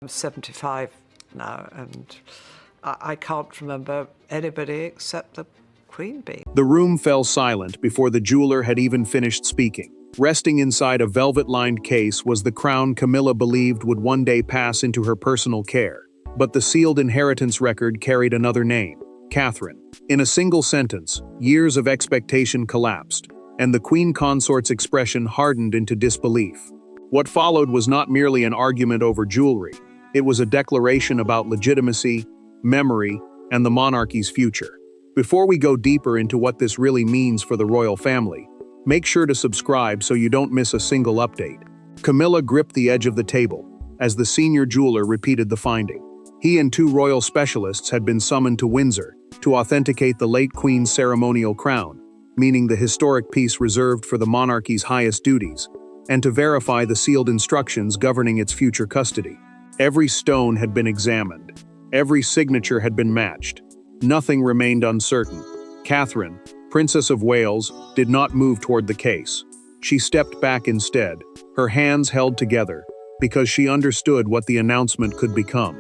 I'm 75 now, and I can't remember anybody except the Queen being. The room fell silent before the jeweler had even finished speaking. Resting inside a velvet-lined case was the crown Camilla believed would one day pass into her personal care. But the sealed inheritance record carried another name, Catherine. In a single sentence, years of expectation collapsed, and the Queen Consort's expression hardened into disbelief. What followed was not merely an argument over jewelry. It was a declaration about legitimacy, memory, and the monarchy's future. Before we go deeper into what this really means for the royal family, make sure to subscribe so you don't miss a single update. Camilla gripped the edge of the table as the senior jeweler repeated the finding. He and two royal specialists had been summoned to Windsor to authenticate the late Queen's ceremonial crown, meaning the historic piece reserved for the monarchy's highest duties, and to verify the sealed instructions governing its future custody. Every stone had been examined. Every signature had been matched. Nothing remained uncertain. Catherine, Princess of Wales, did not move toward the case. She stepped back instead, her hands held together, because she understood what the announcement could become.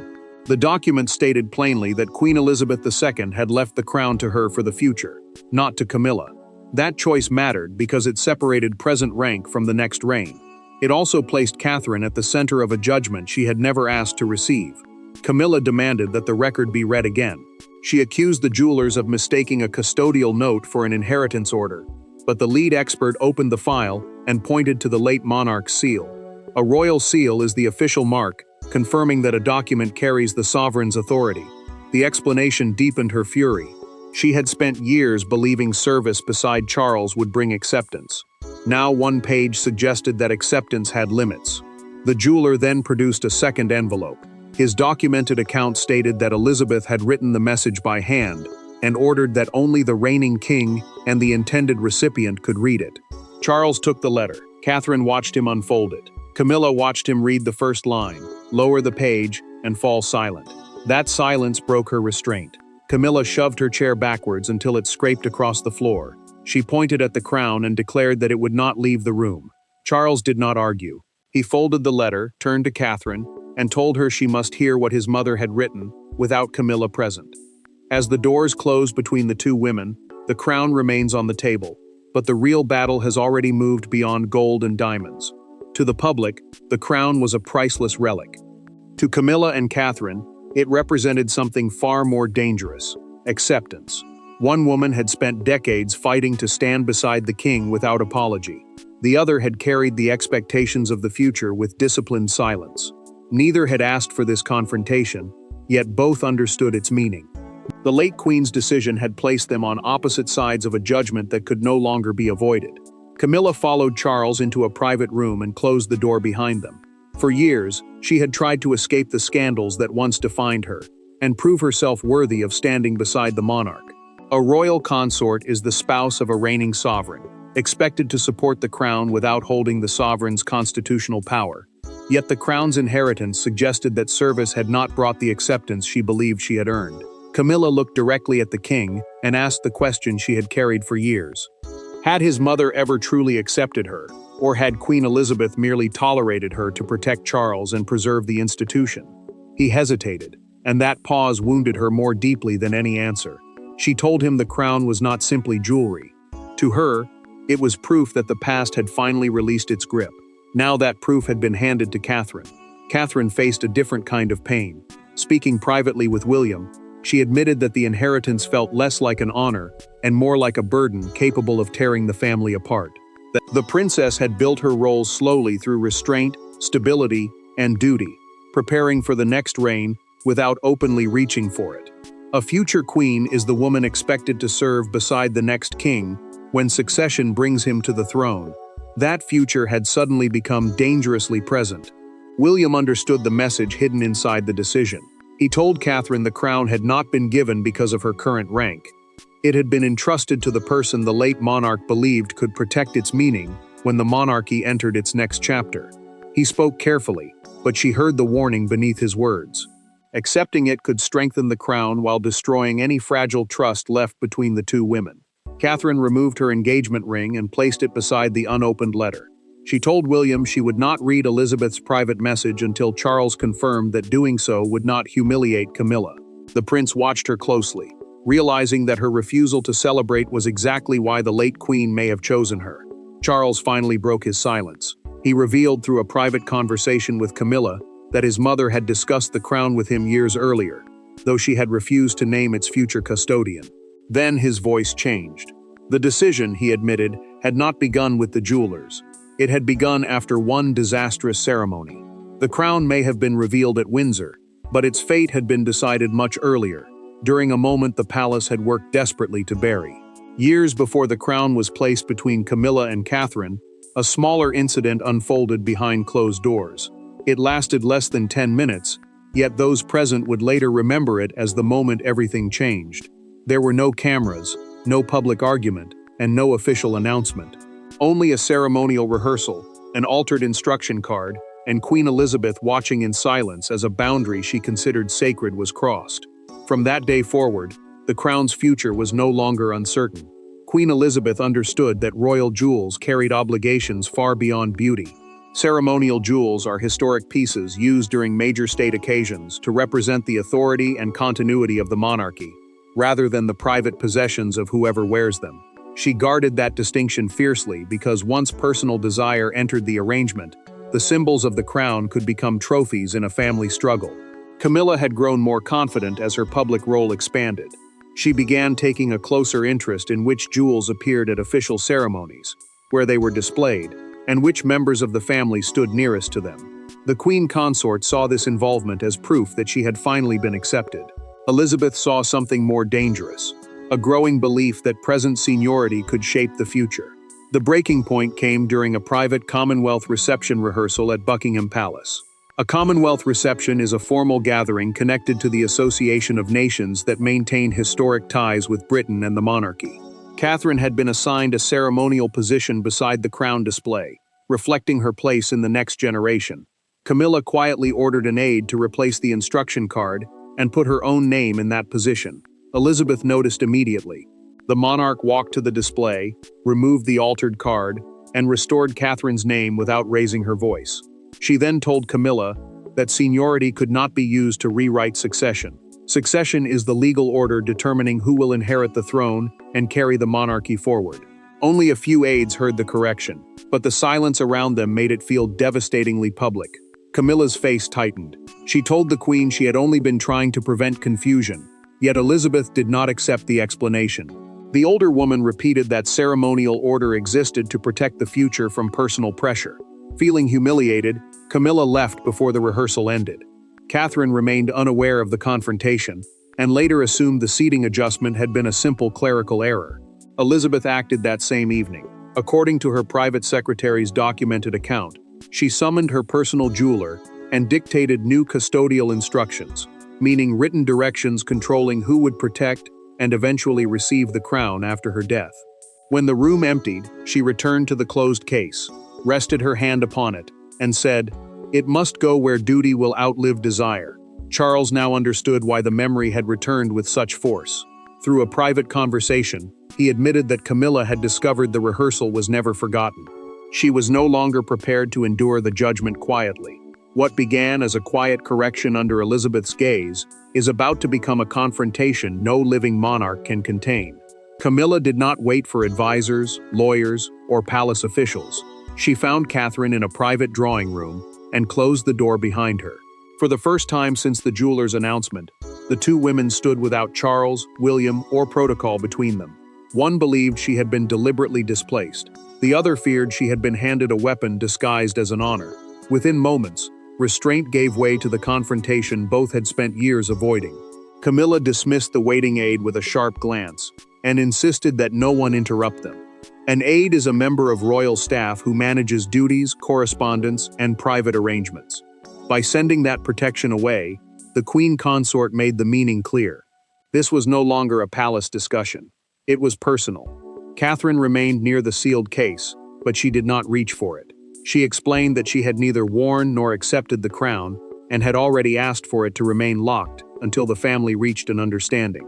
The document stated plainly that Queen Elizabeth II had left the crown to her for the future, not to Camilla. That choice mattered because it separated present rank from the next reign. It also placed Catherine at the center of a judgment she had never asked to receive. Camilla demanded that the record be read again. She accused the jewelers of mistaking a custodial note for an inheritance order, but the lead expert opened the file and pointed to the late monarch's seal. A royal seal is the official mark, confirming that a document carries the sovereign's authority. The explanation deepened her fury. She had spent years believing service beside Charles would bring acceptance. Now one page suggested that acceptance had limits. The jeweler then produced a second envelope. His documented account stated that Elizabeth had written the message by hand and ordered that only the reigning king and the intended recipient could read it. Charles took the letter. Catherine watched him unfold it. Camilla watched him read the first line, lower the page, and fall silent. That silence broke her restraint. Camilla shoved her chair backwards until it scraped across the floor. She pointed at the crown and declared that it would not leave the room. Charles did not argue. He folded the letter, turned to Catherine, and told her she must hear what his mother had written, without Camilla present. As the doors closed between the two women, the crown remains on the table, but the real battle has already moved beyond gold and diamonds. To the public, the crown was a priceless relic. To Camilla and Catherine, it represented something far more dangerous: acceptance. One woman had spent decades fighting to stand beside the king without apology. The other had carried the expectations of the future with disciplined silence. Neither had asked for this confrontation, yet both understood its meaning. The late Queen's decision had placed them on opposite sides of a judgment that could no longer be avoided. Camilla followed Charles into a private room and closed the door behind them. For years, she had tried to escape the scandals that once defined her, and prove herself worthy of standing beside the monarch. A royal consort is the spouse of a reigning sovereign, expected to support the crown without holding the sovereign's constitutional power. Yet the crown's inheritance suggested that service had not brought the acceptance she believed she had earned. Camilla looked directly at the king and asked the question she had carried for years. Had his mother ever truly accepted her, or had Queen Elizabeth merely tolerated her to protect Charles and preserve the institution? He hesitated, and that pause wounded her more deeply than any answer. She told him the crown was not simply jewelry. To her, it was proof that the past had finally released its grip. Now that proof had been handed to Catherine. Catherine faced a different kind of pain. Speaking privately with William, she admitted that the inheritance felt less like an honor and more like a burden capable of tearing the family apart. The princess had built her role slowly through restraint, stability, and duty, preparing for the next reign without openly reaching for it. A future queen is the woman expected to serve beside the next king when succession brings him to the throne. That future had suddenly become dangerously present. William understood the message hidden inside the decision. He told Catherine the crown had not been given because of her current rank. It had been entrusted to the person the late monarch believed could protect its meaning when the monarchy entered its next chapter. He spoke carefully, but she heard the warning beneath his words. Accepting it could strengthen the crown while destroying any fragile trust left between the two women. Catherine removed her engagement ring and placed it beside the unopened letter. She told William she would not read Elizabeth's private message until Charles confirmed that doing so would not humiliate Camilla. The prince watched her closely, realizing that her refusal to celebrate was exactly why the late queen may have chosen her. Charles finally broke his silence. He revealed through a private conversation with Camilla that his mother had discussed the crown with him years earlier, though she had refused to name its future custodian. Then his voice changed. The decision, he admitted, had not begun with the jewelers. It had begun after one disastrous ceremony. The crown may have been revealed at Windsor, but its fate had been decided much earlier, during a moment the palace had worked desperately to bury. Years before the crown was placed between Camilla and Catherine, a smaller incident unfolded behind closed doors. It lasted less than 10 minutes, yet those present would later remember it as the moment everything changed. There were no cameras, no public argument, and no official announcement. Only a ceremonial rehearsal, an altered instruction card, and Queen Elizabeth watching in silence as a boundary she considered sacred was crossed. From that day forward, the crown's future was no longer uncertain. Queen Elizabeth understood that royal jewels carried obligations far beyond beauty. Ceremonial jewels are historic pieces used during major state occasions to represent the authority and continuity of the monarchy, rather than the private possessions of whoever wears them. She guarded that distinction fiercely because once personal desire entered the arrangement, the symbols of the crown could become trophies in a family struggle. Camilla had grown more confident as her public role expanded. She began taking a closer interest in which jewels appeared at official ceremonies, where they were displayed, and which members of the family stood nearest to them. The Queen Consort saw this involvement as proof that she had finally been accepted. Elizabeth saw something more dangerous, a growing belief that present seniority could shape the future. The breaking point came during a private Commonwealth reception rehearsal at Buckingham Palace. A Commonwealth reception is a formal gathering connected to the Association of Nations that maintain historic ties with Britain and the monarchy. Catherine had been assigned a ceremonial position beside the crown display, reflecting her place in the next generation. Camilla quietly ordered an aide to replace the instruction card and put her own name in that position. Elizabeth noticed immediately. The monarch walked to the display, removed the altered card, and restored Catherine's name without raising her voice. She then told Camilla that seniority could not be used to rewrite succession. Succession is the legal order determining who will inherit the throne and carry the monarchy forward. Only a few aides heard the correction, but the silence around them made it feel devastatingly public. Camilla's face tightened. She told the Queen she had only been trying to prevent confusion, yet Elizabeth did not accept the explanation. The older woman repeated that ceremonial order existed to protect the future from personal pressure. Feeling humiliated, Camilla left before the rehearsal ended. Catherine remained unaware of the confrontation, and later assumed the seating adjustment had been a simple clerical error. Elizabeth acted that same evening. According to her private secretary's documented account, she summoned her personal jeweler and dictated new custodial instructions, meaning written directions controlling who would protect and eventually receive the crown after her death. When the room emptied, she returned to the closed case, rested her hand upon it, and said, "It must go where duty will outlive desire." Charles now understood why the memory had returned with such force. Through a private conversation, he admitted that Camilla had discovered the rehearsal was never forgotten. She was no longer prepared to endure the judgment quietly. What began as a quiet correction under Elizabeth's gaze is about to become a confrontation no living monarch can contain. Camilla did not wait for advisors, lawyers, or palace officials. She found Catherine in a private drawing room and closed the door behind her. For the first time since the jeweler's announcement, the two women stood without Charles, William, or protocol between them. One believed she had been deliberately displaced. The other feared she had been handed a weapon disguised as an honor. Within moments, restraint gave way to the confrontation both had spent years avoiding. Camilla dismissed the waiting aide with a sharp glance and insisted that no one interrupt them. An aide is a member of royal staff who manages duties, correspondence, and private arrangements. By sending that protection away, the Queen Consort made the meaning clear. This was no longer a palace discussion. It was personal. Catherine remained near the sealed case, but she did not reach for it. She explained that she had neither worn nor accepted the crown and had already asked for it to remain locked until the family reached an understanding.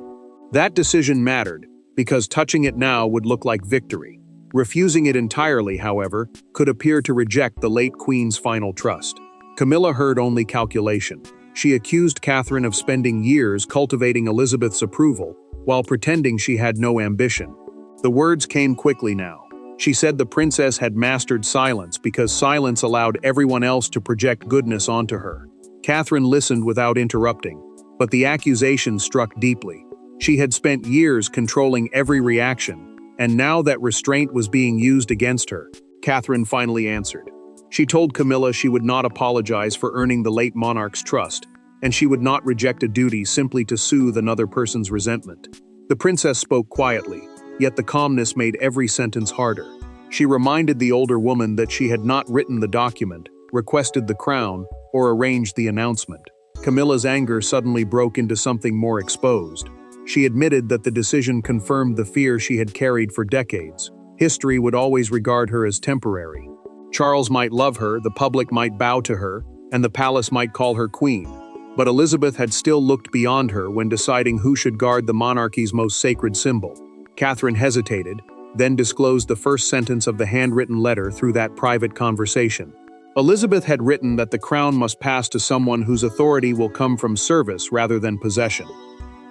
That decision mattered because touching it now would look like victory. Refusing it entirely, however, could appear to reject the late Queen's final trust. Camilla heard only calculation. She accused Catherine of spending years cultivating Elizabeth's approval, while pretending she had no ambition. The words came quickly now. She said the princess had mastered silence because silence allowed everyone else to project goodness onto her. Catherine listened without interrupting, but the accusation struck deeply. She had spent years controlling every reaction, and now that restraint was being used against her, Catherine finally answered. She told Camilla she would not apologize for earning the late monarch's trust, and she would not reject a duty simply to soothe another person's resentment. The princess spoke quietly, yet the calmness made every sentence harder. She reminded the older woman that she had not written the document, requested the crown, or arranged the announcement. Camilla's anger suddenly broke into something more exposed. She admitted that the decision confirmed the fear she had carried for decades. History would always regard her as temporary. Charles might love her, the public might bow to her, and the palace might call her queen. But Elizabeth had still looked beyond her when deciding who should guard the monarchy's most sacred symbol. Catherine hesitated, then disclosed the first sentence of the handwritten letter through that private conversation. Elizabeth had written that the crown must pass to someone whose authority will come from service rather than possession.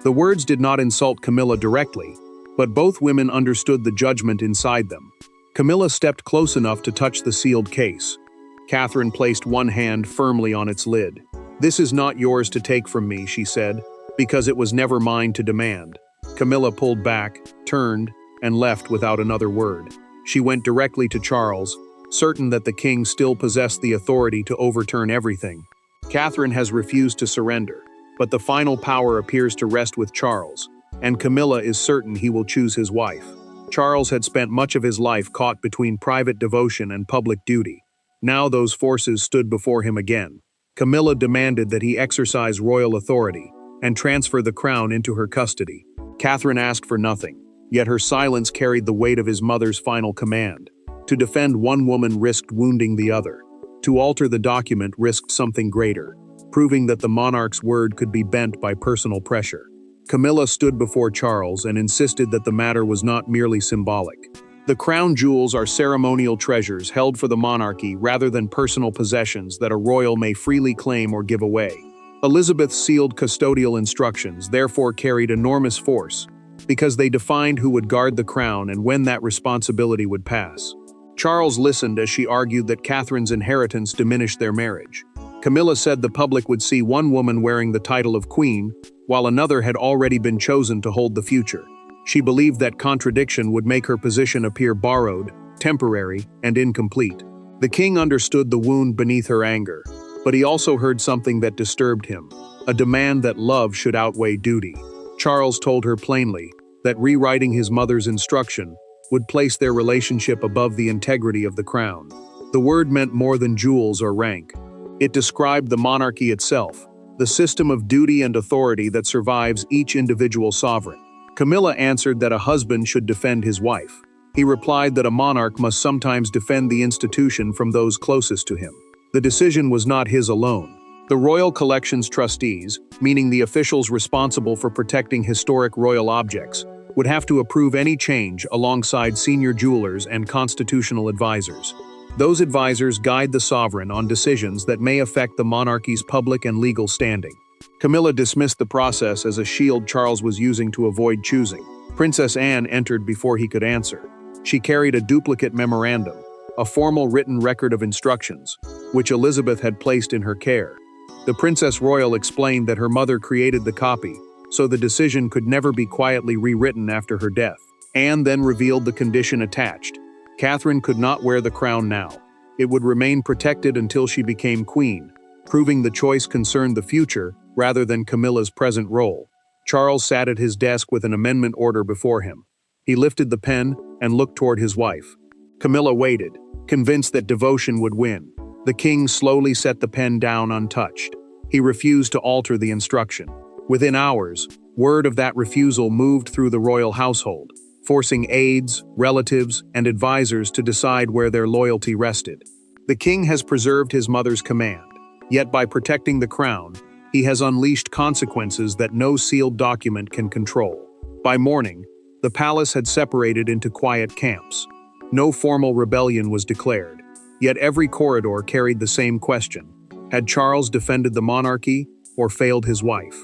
The words did not insult Camilla directly, but both women understood the judgment inside them. Camilla stepped close enough to touch the sealed case. Catherine placed one hand firmly on its lid. "This is not yours to take from me," she said, "because it was never mine to demand." Camilla pulled back, turned, and left without another word. She went directly to Charles, certain that the king still possessed the authority to overturn everything. Catherine has refused to surrender, but the final power appears to rest with Charles, and Camilla is certain he will choose his wife. Charles had spent much of his life caught between private devotion and public duty. Now those forces stood before him again. Camilla demanded that he exercise royal authority and transfer the crown into her custody. Catherine asked for nothing, yet her silence carried the weight of his mother's final command. To defend one woman risked wounding the other. To alter the document risked something greater, proving that the monarch's word could be bent by personal pressure. Camilla stood before Charles and insisted that the matter was not merely symbolic. The crown jewels are ceremonial treasures held for the monarchy rather than personal possessions that a royal may freely claim or give away. Elizabeth's sealed custodial instructions therefore carried enormous force, because they defined who would guard the crown and when that responsibility would pass. Charles listened as she argued that Catherine's inheritance diminished their marriage. Camilla said the public would see one woman wearing the title of queen, while another had already been chosen to hold the future. She believed that contradiction would make her position appear borrowed, temporary, and incomplete. The king understood the wound beneath her anger, but he also heard something that disturbed him, a demand that love should outweigh duty. Charles told her plainly that rewriting his mother's instruction would place their relationship above the integrity of the crown. The word meant more than jewels or rank. It described the monarchy itself, the system of duty and authority that survives each individual sovereign. Camilla answered that a husband should defend his wife. He replied that a monarch must sometimes defend the institution from those closest to him. The decision was not his alone. The Royal Collections trustees, meaning the officials responsible for protecting historic royal objects, would have to approve any change alongside senior jewelers and constitutional advisors. Those advisors guide the sovereign on decisions that may affect the monarchy's public and legal standing. Camilla dismissed the process as a shield Charles was using to avoid choosing. Princess Anne entered before he could answer. She carried a duplicate memorandum, a formal written record of instructions, which Elizabeth had placed in her care. The Princess Royal explained that her mother created the copy, so the decision could never be quietly rewritten after her death. Anne then revealed the condition attached. Catherine could not wear the crown now. It would remain protected until she became queen, proving the choice concerned the future rather than Camilla's present role. Charles sat at his desk with an amendment order before him. He lifted the pen and looked toward his wife. Camilla waited, convinced that devotion would win. The king slowly set the pen down untouched. He refused to alter the instruction. Within hours, word of that refusal moved through the royal household, forcing aides, relatives, and advisors to decide where their loyalty rested. The king has preserved his mother's command, yet by protecting the crown, he has unleashed consequences that no sealed document can control. By morning, the palace had separated into quiet camps. No formal rebellion was declared, yet every corridor carried the same question. Had Charles defended the monarchy or failed his wife?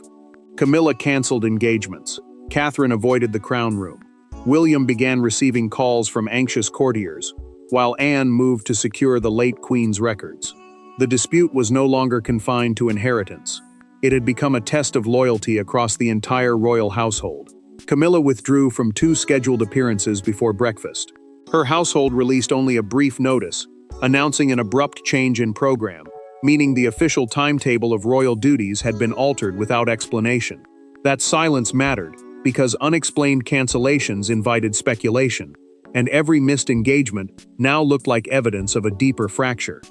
Camilla cancelled engagements. Catherine avoided the crown room. William began receiving calls from anxious courtiers, while Anne moved to secure the late Queen's records. The dispute was no longer confined to inheritance. It had become a test of loyalty across the entire royal household. Camilla withdrew from 2 scheduled appearances before breakfast. Her household released only a brief notice, announcing an abrupt change in program, meaning the official timetable of royal duties had been altered without explanation. That silence mattered, because unexplained cancellations invited speculation, and every missed engagement now looked like evidence of a deeper fracture.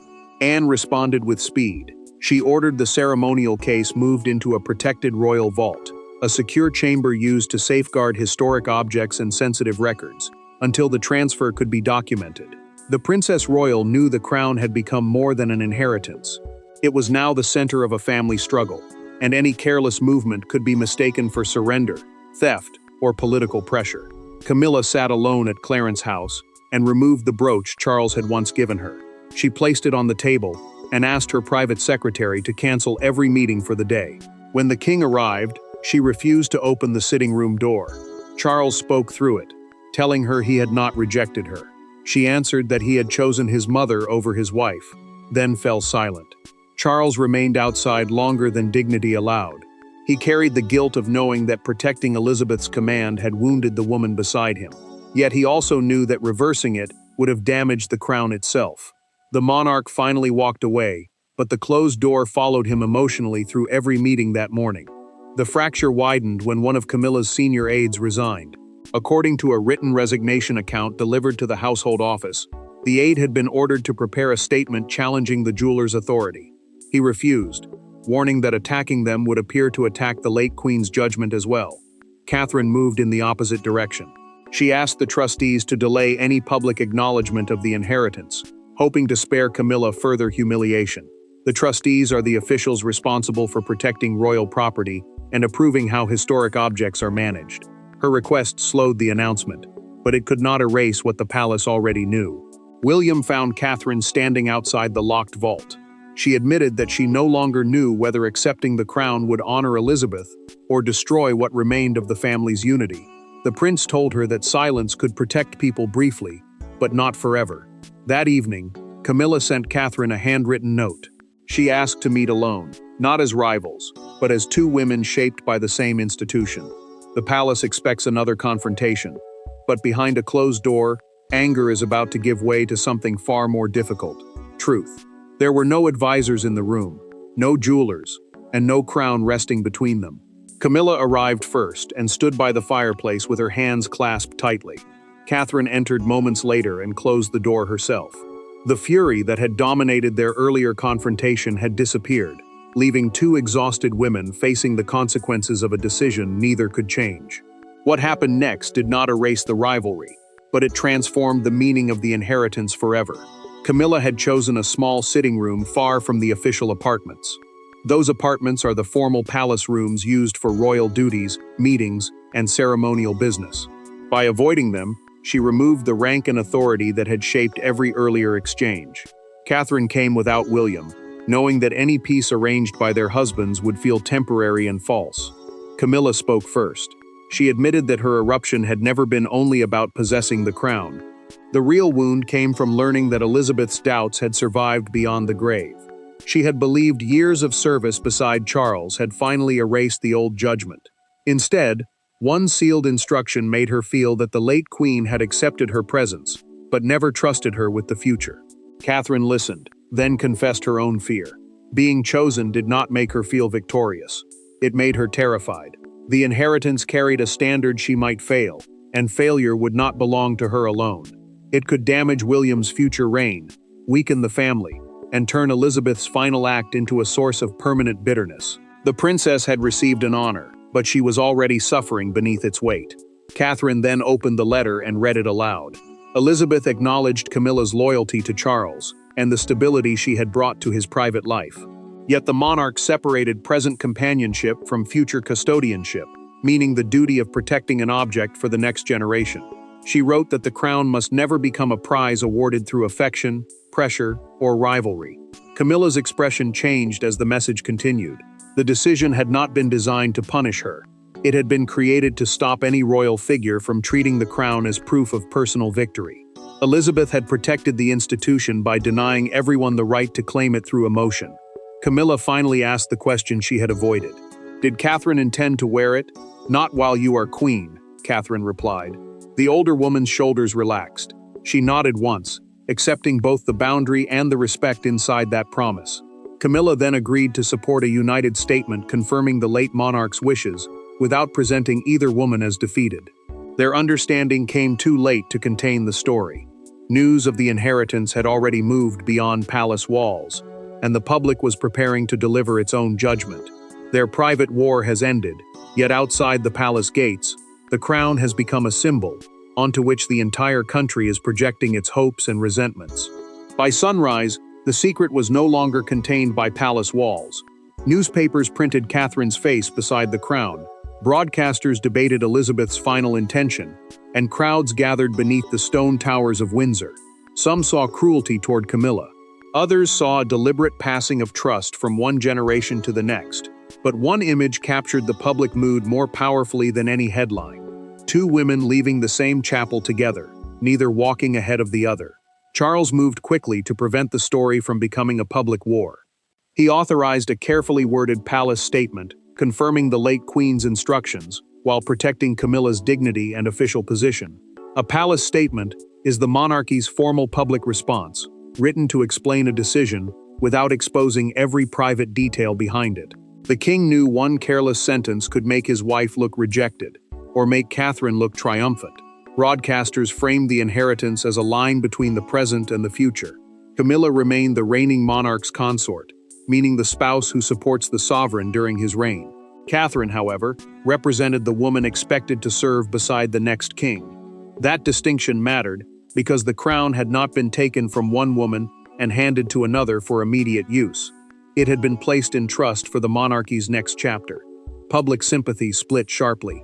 Anne responded with speed. She ordered the ceremonial case moved into a protected royal vault, a secure chamber used to safeguard historic objects and sensitive records, until the transfer could be documented. The Princess Royal knew the crown had become more than an inheritance. It was now the center of a family struggle, and any careless movement could be mistaken for surrender, theft, or political pressure. Camilla sat alone at Clarence's house and removed the brooch Charles had once given her. She placed it on the table and asked her private secretary to cancel every meeting for the day. When the king arrived, she refused to open the sitting room door. Charles spoke through it, telling her he had not rejected her. She answered that he had chosen his mother over his wife, then fell silent. Charles remained outside longer than dignity allowed. He carried the guilt of knowing that protecting Elizabeth's command had wounded the woman beside him. Yet he also knew that reversing it would have damaged the crown itself. The monarch finally walked away, but the closed door followed him emotionally through every meeting that morning. The fracture widened when one of Camilla's senior aides resigned. According to a written resignation account delivered to the household office, the aide had been ordered to prepare a statement challenging the jeweler's authority. He refused, warning that attacking them would appear to attack the late Queen's judgment as well. Catherine moved in the opposite direction. She asked the trustees to delay any public acknowledgement of the inheritance, hoping to spare Camilla further humiliation. The trustees are the officials responsible for protecting royal property and approving how historic objects are managed. Her request slowed the announcement, but it could not erase what the palace already knew. William found Catherine standing outside the locked vault. She admitted that she no longer knew whether accepting the crown would honor Elizabeth or destroy what remained of the family's unity. The prince told her that silence could protect people briefly, but not forever. That evening, Camilla sent Catherine a handwritten note. She asked to meet alone, not as rivals, but as 2 women shaped by the same institution. The palace expects another confrontation, but behind a closed door, anger is about to give way to something far more difficult: truth. There were no advisors in the room, no jewelers, and no crown resting between them. Camilla arrived first and stood by the fireplace with her hands clasped tightly. Catherine entered moments later and closed the door herself. The fury that had dominated their earlier confrontation had disappeared, leaving 2 exhausted women facing the consequences of a decision neither could change. What happened next did not erase the rivalry, but it transformed the meaning of the inheritance forever. Camilla had chosen a small sitting room far from the official apartments. Those apartments are the formal palace rooms used for royal duties, meetings, and ceremonial business. By avoiding them, she removed the rank and authority that had shaped every earlier exchange. Catherine came without William, knowing that any peace arranged by their husbands would feel temporary and false. Camilla spoke first. She admitted that her eruption had never been only about possessing the crown. The real wound came from learning that Elizabeth's doubts had survived beyond the grave. She had believed years of service beside Charles had finally erased the old judgment. Instead, one sealed instruction made her feel that the late Queen had accepted her presence, but never trusted her with the future. Catherine listened, then confessed her own fear. Being chosen did not make her feel victorious. It made her terrified. The inheritance carried a standard she might fail, and failure would not belong to her alone. It could damage William's future reign, weaken the family, and turn Elizabeth's final act into a source of permanent bitterness. The princess had received an honor, but she was already suffering beneath its weight. Catherine then opened the letter and read it aloud. Elizabeth acknowledged Camilla's loyalty to Charles and the stability she had brought to his private life. Yet the monarch separated present companionship from future custodianship, meaning the duty of protecting an object for the next generation. She wrote that the crown must never become a prize awarded through affection, pressure, or rivalry. Camilla's expression changed as the message continued. The decision had not been designed to punish her. It had been created to stop any royal figure from treating the crown as proof of personal victory. Elizabeth had protected the institution by denying everyone the right to claim it through emotion. Camilla finally asked the question she had avoided. "Did Catherine intend to wear it?" "Not while you are queen," Catherine replied. The older woman's shoulders relaxed. She nodded once, accepting both the boundary and the respect inside that promise. Camilla then agreed to support a united statement confirming the late monarch's wishes, without presenting either woman as defeated. Their understanding came too late to contain the story. News of the inheritance had already moved beyond palace walls, and the public was preparing to deliver its own judgment. Their private war has ended, yet outside the palace gates, the crown has become a symbol, onto which the entire country is projecting its hopes and resentments. By sunrise, the secret was no longer contained by palace walls. Newspapers printed Catherine's face beside the crown, broadcasters debated Elizabeth's final intention, and crowds gathered beneath the stone towers of Windsor. Some saw cruelty toward Camilla. Others saw a deliberate passing of trust from one generation to the next. But one image captured the public mood more powerfully than any headline. Two women leaving the same chapel together, neither walking ahead of the other. Charles moved quickly to prevent the story from becoming a public war. He authorized a carefully worded palace statement, confirming the late Queen's instructions, while protecting Camilla's dignity and official position. A palace statement is the monarchy's formal public response, written to explain a decision without exposing every private detail behind it. The king knew one careless sentence could make his wife look rejected, or make Catherine look triumphant. Broadcasters framed the inheritance as a line between the present and the future. Camilla remained the reigning monarch's consort, meaning the spouse who supports the sovereign during his reign. Catherine, however, represented the woman expected to serve beside the next king. That distinction mattered because the crown had not been taken from one woman and handed to another for immediate use. It had been placed in trust for the monarchy's next chapter. Public sympathy split sharply.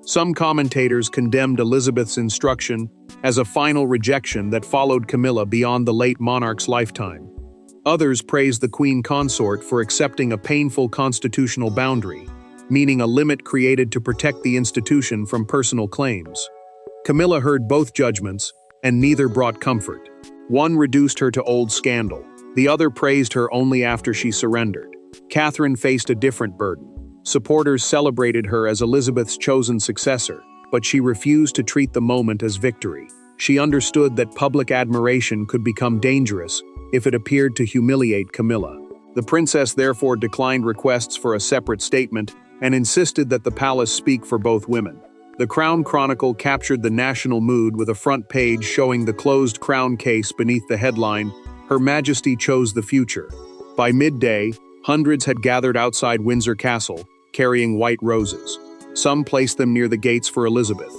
Some commentators condemned Elizabeth's instruction as a final rejection that followed Camilla beyond the late monarch's lifetime. Others praised the Queen Consort for accepting a painful constitutional boundary, meaning a limit created to protect the institution from personal claims. Camilla heard both judgments, and neither brought comfort. One reduced her to old scandal. The other praised her only after she surrendered. Catherine faced a different burden. Supporters celebrated her as Elizabeth's chosen successor, but she refused to treat the moment as victory. She understood that public admiration could become dangerous if it appeared to humiliate Camilla. The princess therefore declined requests for a separate statement and insisted that the palace speak for both women. The Crown Chronicle captured the national mood with a front page showing the closed crown case beneath the headline, "Her Majesty chose the future." By midday, hundreds had gathered outside Windsor Castle, carrying white roses. Some placed them near the gates for Elizabeth.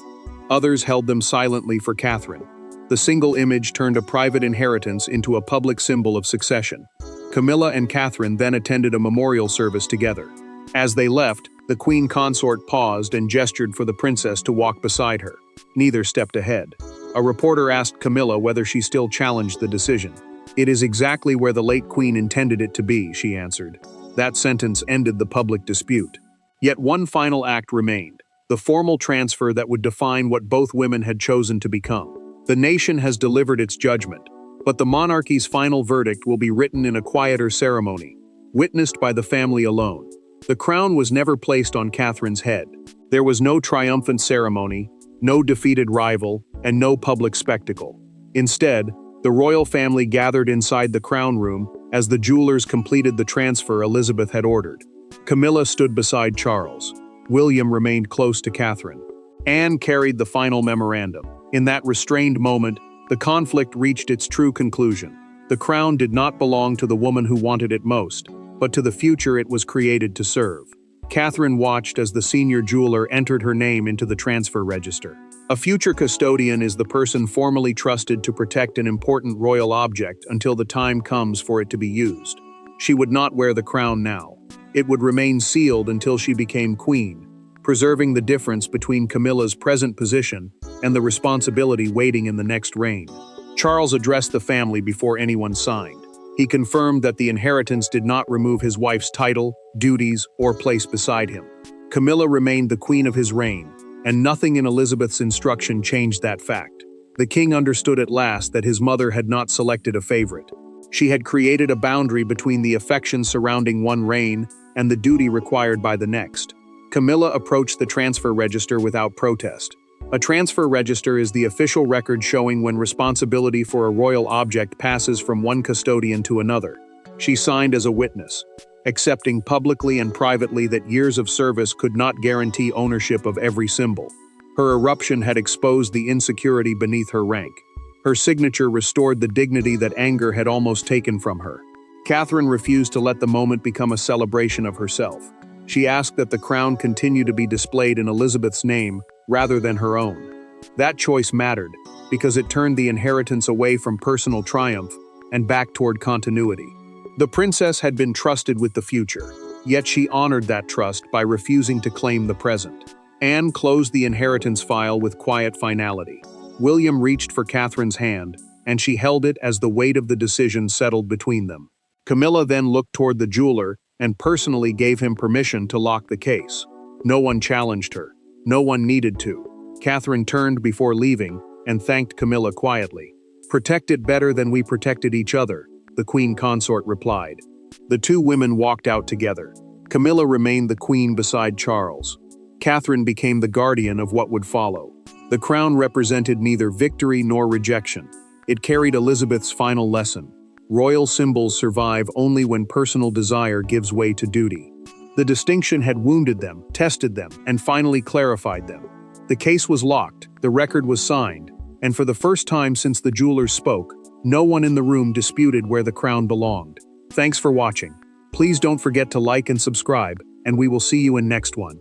Others held them silently for Catherine. The single image turned a private inheritance into a public symbol of succession. Camilla and Catherine then attended a memorial service together. As they left, the Queen Consort paused and gestured for the princess to walk beside her. Neither stepped ahead. A reporter asked Camilla whether she still challenged the decision. "It is exactly where the late Queen intended it to be," she answered. That sentence ended the public dispute. Yet one final act remained, the formal transfer that would define what both women had chosen to become. The nation has delivered its judgment, but the monarchy's final verdict will be written in a quieter ceremony, witnessed by the family alone. The crown was never placed on Catherine's head. There was no triumphant ceremony, no defeated rival, and no public spectacle. Instead, the royal family gathered inside the crown room as the jewelers completed the transfer Elizabeth had ordered. Camilla stood beside Charles. William remained close to Catherine. Anne carried the final memorandum. In that restrained moment, the conflict reached its true conclusion. The crown did not belong to the woman who wanted it most, but to the future it was created to serve. Catherine watched as the senior jeweler entered her name into the transfer register. A future custodian is the person formally trusted to protect an important royal object until the time comes for it to be used. She would not wear the crown now. It would remain sealed until she became queen, preserving the difference between Camilla's present position and the responsibility waiting in the next reign. Charles addressed the family before anyone signed. He confirmed that the inheritance did not remove his wife's title, duties, or place beside him. Camilla remained the queen of his reign, and nothing in Elizabeth's instruction changed that fact. The king understood at last that his mother had not selected a favorite. She had created a boundary between the affection surrounding one reign and the duty required by the next. Camilla approached the transfer register without protest. A transfer register is the official record showing when responsibility for a royal object passes from one custodian to another. She signed as a witness, accepting publicly and privately that years of service could not guarantee ownership of every symbol. Her eruption had exposed the insecurity beneath her rank. Her signature restored the dignity that anger had almost taken from her. Catherine refused to let the moment become a celebration of herself. She asked that the crown continue to be displayed in Elizabeth's name rather than her own. That choice mattered, because it turned the inheritance away from personal triumph and back toward continuity. The princess had been trusted with the future, yet she honored that trust by refusing to claim the present. Anne closed the inheritance file with quiet finality. William reached for Catherine's hand, and she held it as the weight of the decision settled between them. Camilla then looked toward the jeweler and personally gave him permission to lock the case. No one challenged her. No one needed to. Catherine turned before leaving and thanked Camilla quietly. "Protect it better than we protected each other," the Queen Consort replied. The two women walked out together. Camilla remained the queen beside Charles. Catherine became the guardian of what would follow. The crown represented neither victory nor rejection. It carried Elizabeth's final lesson. Royal symbols survive only when personal desire gives way to duty. The distinction had wounded them, tested them, and finally clarified them. The case was locked, the record was signed, and for the first time since the jewelers spoke, no one in the room disputed where the crown belonged. Thanks for watching. Please don't forget to like and subscribe, and we will see you in next one.